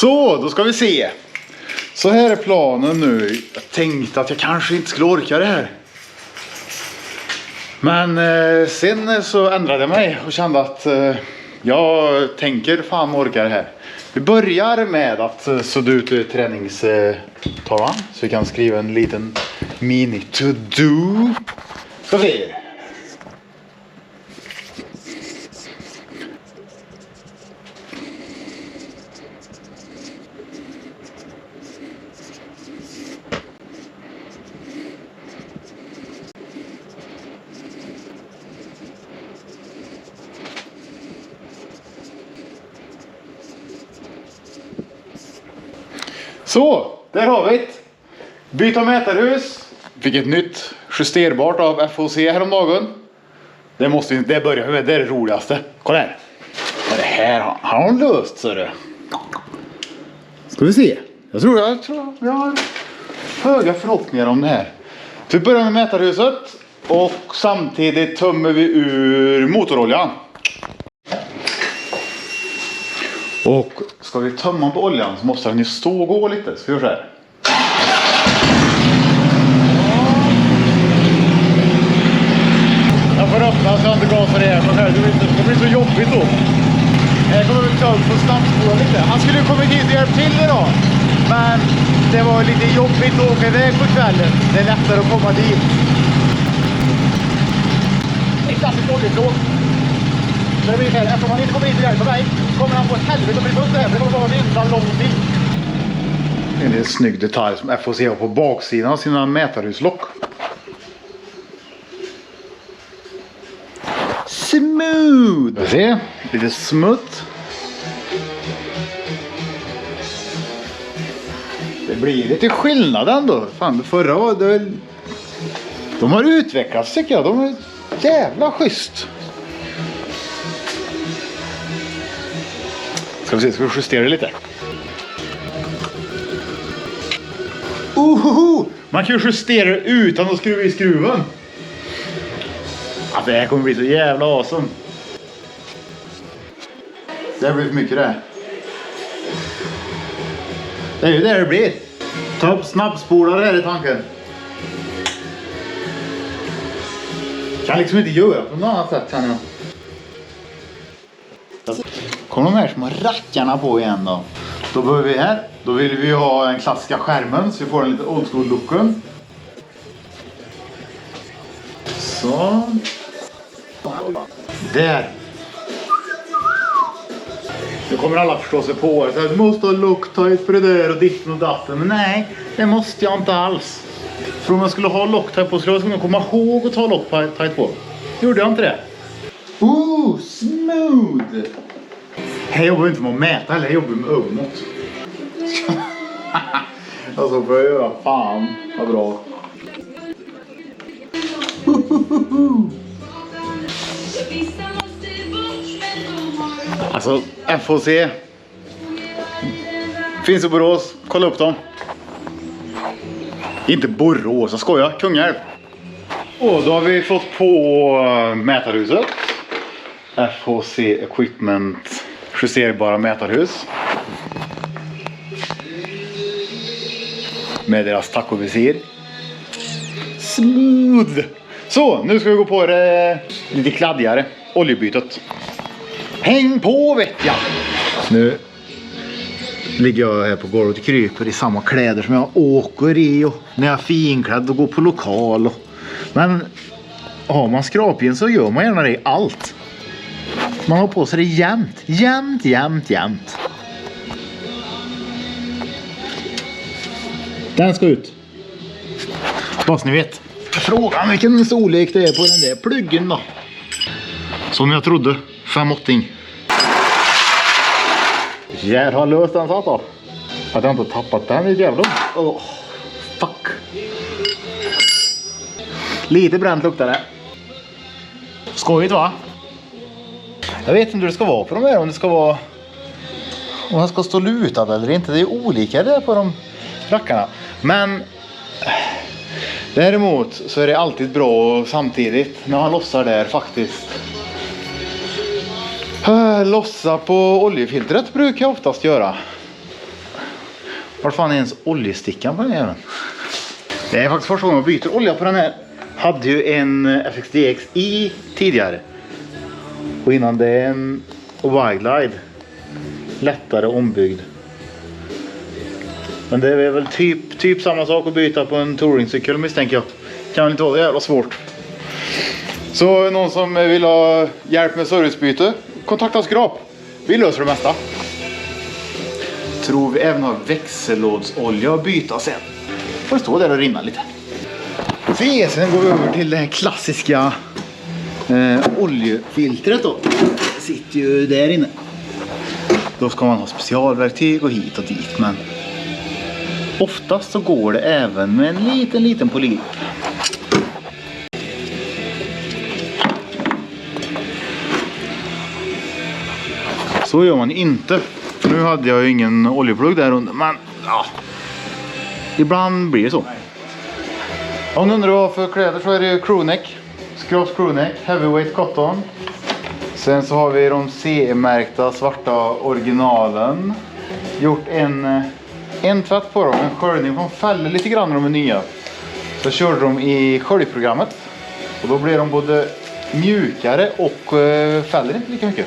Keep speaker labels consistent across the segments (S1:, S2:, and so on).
S1: Så, då ska vi se. Så här är planen nu. Jag tänkte att jag kanske inte skulle orka det här. Men sen så ändrade jag mig och kände att jag tänker fan orka det här. Vi börjar med att sudda ut träningstavlan. Så vi kan skriva en liten mini to-do. Ska vi. Så, där har vi det. Byta mätarhus. Fick ett nytt justerbart av FOC häromdagen. Det börjar vi med, det är det roligaste. Kolla här. Det här har de löst, så det. Ska vi se. Jag tror vi har höga förhoppningar om det här. Så vi börjar med mätarhuset. Och samtidigt tömmer vi ur motoroljan. Och ska vi tömma på oljan så måste den ju stå och gå lite. Så vi gör så här. Jag får öppna så jag inte gasar det här. Det blir så jobbigt då. Jag kommer väl ta upp på snabbspåra lite. Han skulle ju kommit hit och hjälpt till idag. Men det var lite jobbigt att åka iväg på kvällen. Det är lättare att komma dit. Det är klassiskt oljetråd. Så det blir här, eftersom han inte kommer hit och hjälper mig kommer han på ett helvete och blir bunt här. Det kommer bara vinna lång tid. Det är en snygg detalj som FOC har på baksidan av sina mätarhuslock. Smooth! Se, lite smutt. Det blir lite skillnad ändå. Fan, förra var det... De har utvecklats tycker jag. De är jävla schysst. Ska vi justera det lite. Man kan ju justera det utan att skruva i skruven. Det här kommer bli så jävla awesome. Det blir för mycket det. Det är ju det blir. Ta upp snabbspolare här i tanken. Kan liksom inte göra på något annat sätt känner jag. Kommer de här som har rackarna på igen då. Då börjar vi här. Då vill vi ha den klassiska skärmen så vi får en lite old school looken. Så. Där. Nu kommer alla förstå sig på det. Du måste ha Loctite för det där och ditten och datten. Men nej, det måste jag inte alls. För om jag skulle ha Loctite på skulle jag kunna komma ihåg att ta Loctite på. Gjorde jag inte det? Smooth! Jag jobbar inte med att mäta eller jag jobbar med ögonmått. Alltså får jag göra fan vad bra. Alltså FOC finns i Borås, kolla upp dem. Inte Borås, jag skojar, Kungälv. Och då har vi fått på mätarhuset. FOC Equipment justerbara mätarhus. Med deras tacovisir. Smooth! Så, nu ska vi gå på det lite kladdigare. Oljebytet. Häng på vet jag! Nu ligger jag här på golvet och kryper i samma kläder som jag åker i. Och när jag är finklädd och går på lokal. Och... Men har man skrapgen så gör man gärna det i allt. Man har på sig det jämt. Den ska ut. Bara så ni vet. Frågan vilken storlek det är på den där pluggen då. Som jag trodde. 5/8. Jävlar har löst den satt då. Att jag inte tappat den i jävla. Fuck. Lite bränt luktar det. Skojigt va? Jag vet inte hur det ska vara på de här. Om det ska vara... Om den ska stå lutad eller inte. Det är olika där på de rackarna. Men... Däremot så är det alltid bra samtidigt när man lossar där faktiskt. Lossa på oljefiltret brukar jag oftast göra. Var fan är ens oljestickan på den här? Det är faktiskt första gången jag byter olja på den här. Hade ju en FXDXi tidigare. Och innan det är en Wildglide. Lättare ombyggd. Men det är väl typ samma sak att byta på en touringcykel misstänker jag. Kan väl inte vara så jävla svårt. Så någon som vill ha hjälp med servicebyte, kontakta Skrap. Vi löser det mesta. Tror vi även har växellådsolja att byta sen. Får stå där och rinna lite. Sen går vi över till det här klassiska oljefiltret då. Det sitter ju där inne. Då ska man ha specialverktyg och hit och dit, men oftast så går det även med en liten polyp. Så gör man inte. Nu hade jag ju ingen oljeplugg där under, men ja. Ibland blir det så. Om du undrar vad för kläder så är det crewneck. Skraps crewneck, heavyweight cotton. Sen så har vi de CE-märkta svarta originalen. Gjort en tvätt på dem, en sköljning från fäller lite grann när de är nya. Så körde de i sköljprogrammet. Och då blir de både mjukare och fäller inte lika mycket.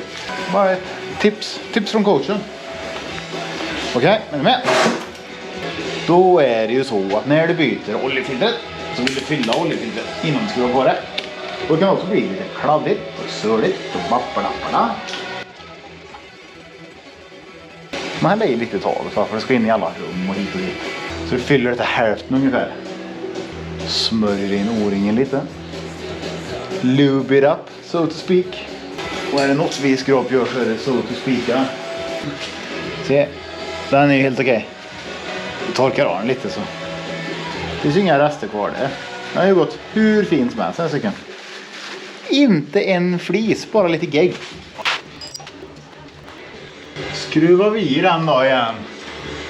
S1: Bara ett tips från coachen. Okej, är ni med? Då är det ju så att när du byter oljefiltret så vill du fylla oljefiltret innan du skruvar på det. Och det kan också bli lite kladdigt och sörligt och bappalapparna. Man häller i lite tag för det ska in i alla rum och hit och dit. Så du fyller det till hälften ungefär. Smörjer in O-ringen lite. Lube it up, so to speak. Och är det något vi Skrap gör så är det so to speak. Se, den är ju helt okej. Torkar av den lite så. Det finns inga rester kvar där. Den har ju gått hur fint som helst. Inte en flis, bara lite gegg. Skruvar vi i den då igen.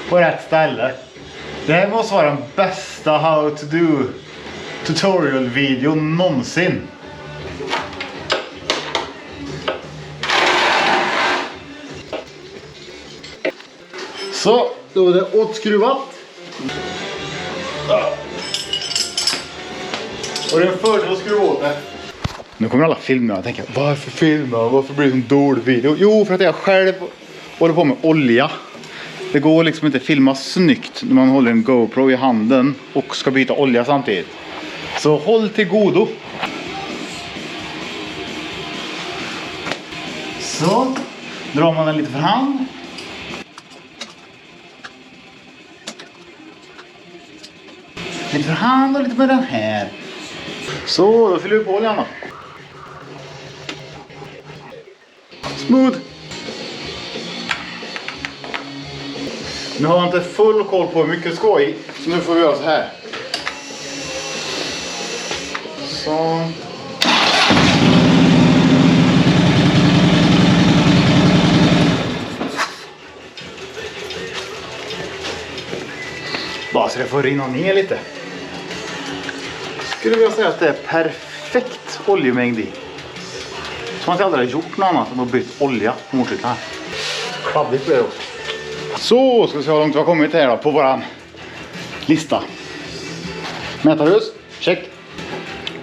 S1: På rätt ställe. Det här måste vara den bästa how to do tutorial video någonsin. Så, då är det åtskruvat. Och det är en fördel att skruva åt det. Nu kommer alla filmer och tänker, varför filma? Varför blir det en dålig video? Jo, för att jag själv håller på med olja. Det går liksom inte att filma snyggt när man håller en GoPro i handen och ska byta olja samtidigt. Så håll till godo. Så, drar man den lite för hand. Lite för hand och lite med den här. Så, då fyller vi på oljan då. Smooth. Nu har jag inte full koll på hur mycket det ska i. Så nu får vi göra så här. Så. Bara så det får rinna ner lite. Skulle jag säga att det är perfekt oljemängd i. Så man aldrig har gjort något annat än att byta olja på motorcyklarna. Kladdigt blir det också. Så ska vi se hur långt vi har kommit här då på våran lista. Mätarhus, check.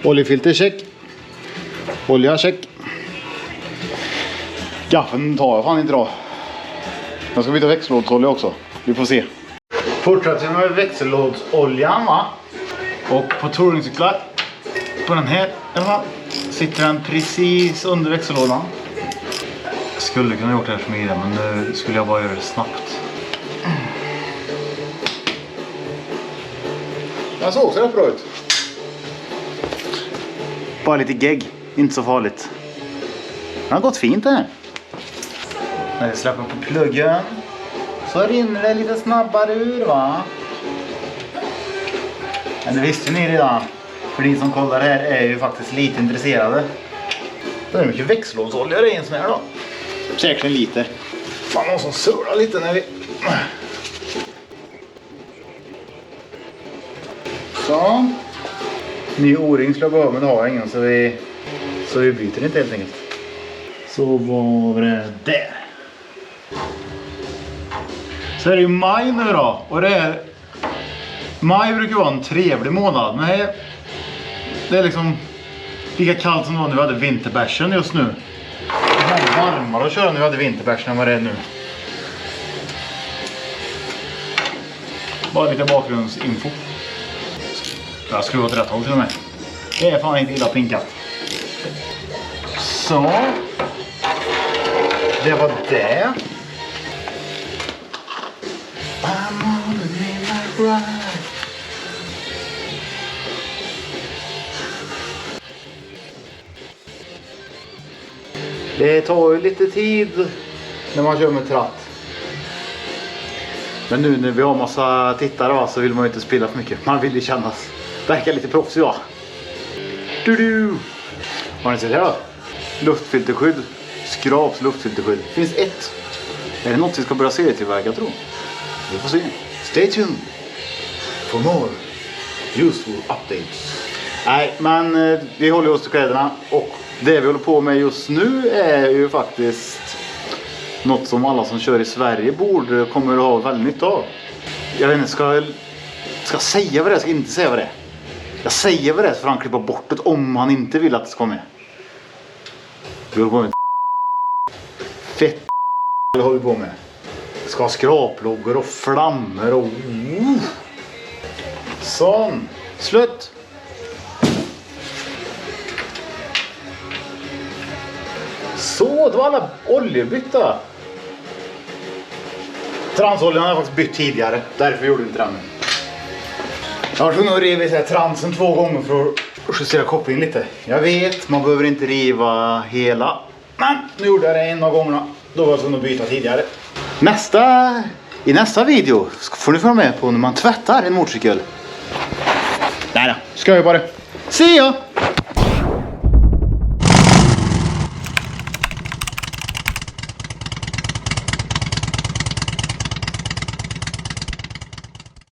S1: Oljefilter, check. Olja, check. Gaffeln tar jag fan inte då. Jag ska byta växellådsolja också. Vi får se. Fortsätter med växellådsoljan va. Och på touringcyklar. På den här sitter den precis under växellådan. Jag skulle kunna gjort det här smidigt, men nu skulle jag bara göra det snabbt. Den såg också rätt bra ut. Bara lite gegg, inte så farligt. Den har gått fint det här. När jag släpper på pluggen så rinner det lite snabbare ur va. Men det visste ni redan. För ni som kollar här är ju faktiskt lite intresserade. Det är mycket växellådsolja det är en sån här då. Säkert en liter. Fan, någon som surrar lite när vi... Så. Ny O-ring skulle jag behöva, men det har jag ingen så vi byter inte helt enkelt. Så var det där. Så är det ju maj nu då. Och det är... Maj brukar vara en trevlig månad. Men det är liksom lika kallt som det var när vi hade vinterbärsen just nu. Det är varmare att köra när vi hade vinterbärsen än vad det är nu. Bara lite bakgrundsinfo. Jag har skruvat rätt håll till och med. Det är fan inte illa pinkat. Så. Det var det. I'm on the midnight ride. Det tar ju lite tid när man kör med tratt. Men nu när vi har massa tittare va, så vill man ju inte spilla för mycket. Man vill ju kännas. Verkar lite proffsig va. Du. Har ni sett det här? Luftfilterskydd. Skraps luftfilterskydd. Det finns ett. Är det något vi ska börja se till verkar jag tror? Vi får se. Stay tuned for more useful updates. Nej, men vi håller oss till kläderna. Och det vi håller på med just nu är ju faktiskt något som alla som kör i Sverige kommer att ha väldigt nytta av. Jag vet inte, ska jag säga vad det är? Ska jag inte säga vad det är? Jag säger vad det är så får han klippa bort det om han inte vill att det ska med. Vi håller på med fett håller vi på med. Det ska ha skraploggor och flammor och... Sån. Slut. Så, det var alla oljebytta. Transoljan har jag faktiskt bytt tidigare. Därför gjorde inte den. Jag har nog rivit transen 2 gånger för att justera kopplingen lite. Jag vet, man behöver inte riva hela. Men nu gjorde jag det en av gångerna. Då var jag tvungen att byta tidigare. I nästa video får ni få med på när man tvättar en motorcykel. Nej då, ska jag bara. Se ya!